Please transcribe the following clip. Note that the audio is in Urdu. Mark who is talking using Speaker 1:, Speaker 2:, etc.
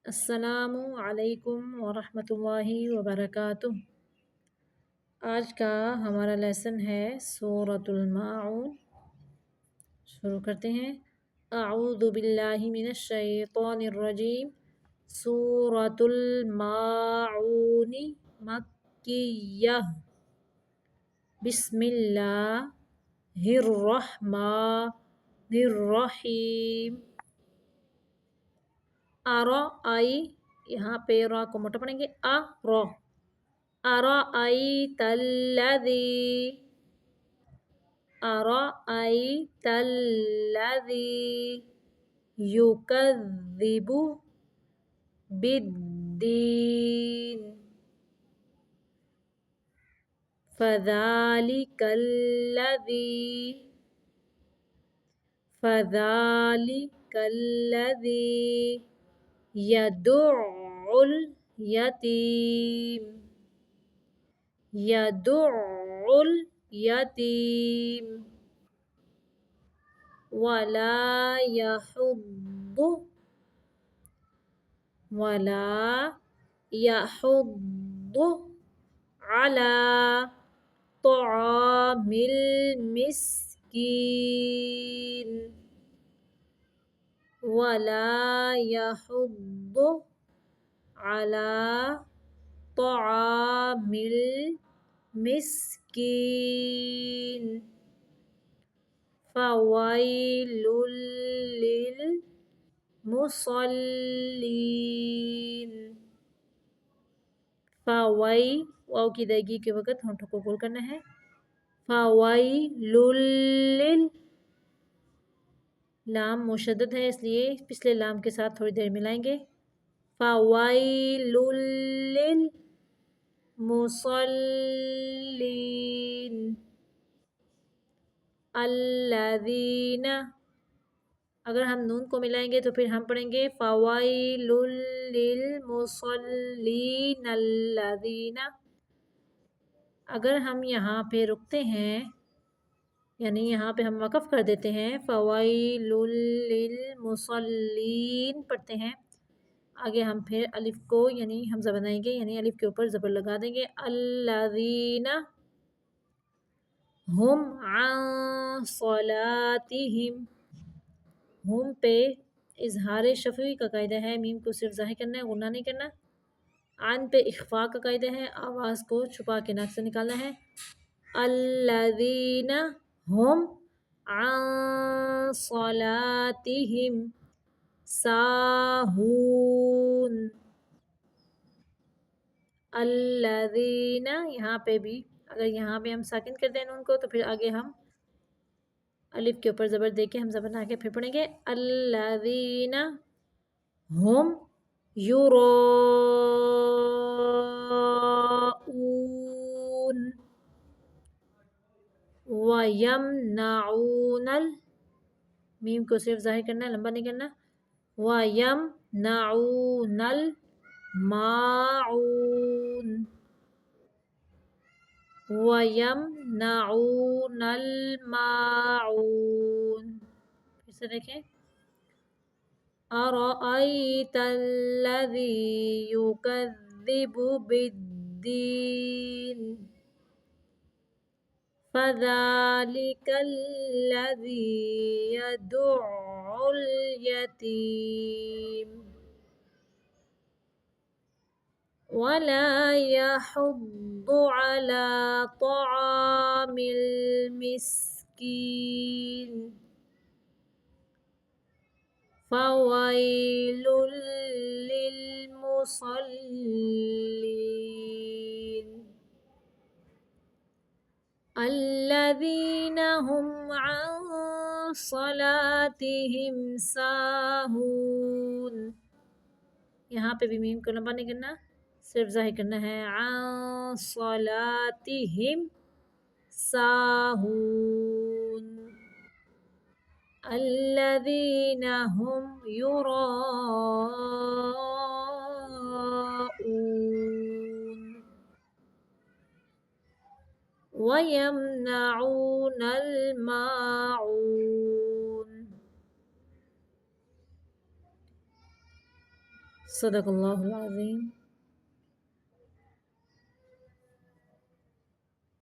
Speaker 1: السلام علیکم ورحمۃ اللہ وبرکاتہ۔ آج کا ہمارا لیسن ہے سورۃ الماعون۔ شروع کرتے ہیں۔ اعوذ باللہ من الشیطان الرجیم۔ سورۃ الماعون مکیہ۔ بسم اللہ الرحمن الرحیم۔ آئی یہاں پہ را کو موٹا پڑھیں گے۔ ارأیت الذی یکذب بالدین فذلک الذی یدع الیتیم ولا یحض علی طعام المسکین فویل للمصلین۔ واو کی ادائیگی کے وقت ہونٹوں کو گول کرنا ہے۔ فویل لام مشدد ہے، اس لیے پچھلے لام کے ساتھ تھوڑی دیر ملائیں گے۔ فویل للمصلین الذین، اگر ہم نون کو ملائیں گے تو پھر ہم پڑھیں گے فویل للمصلین الذین۔ اگر ہم یہاں پہ رکتے ہیں، یعنی یہاں پہ ہم وقف کر دیتے ہیں، فویل للمصلین پڑھتے ہیں، آگے ہم پھر الف کو یعنی حمزہ بنائیں گے، یعنی الف کے اوپر زبر لگا دیں گے۔ الذین ہم عن صلاتہم، ہم پہ اظہار شفوی کا قاعدہ ہے، میم کو صرف ظاہر کرنا ہے، غنہ نہیں کرنا۔ عن پہ اخفاء کا قاعدہ ہے، آواز کو چھپا کے ناک سے نکالنا ہے۔ الذین ہم عن صلاتہم ساہون۔ الذین، یہاں پہ بھی اگر یہاں پہ ہم ساکن کر دیں نون کو تو پھر آگے ہم الف کے اوپر زبر دے کے حمزہ بنا کے پھر پڑھیں گے۔ الذین ہم یراؤون ویمنعون، میم کو صرف ظاہر کرنا ہے، لمبا نہیں کرنا۔ ویمنعون الماعون، ویمنعون الماعون۔ پھر سے دیکھیں۔ ارأیت الذی یکذب بالدین فذلک الذی یدع الیتیم ولا یحض علی طعام المسکین فویل للمصلین الذین هم عن صلاتہم ساہون، یہاں پہ بھی میم کو لمبا نہیں کرنا، صرف ظاہر کرنا ہے۔ عن صلاتہم ساہون الذین هم یراؤون ویمنعون الماعون۔ صدق اللہ العظیم.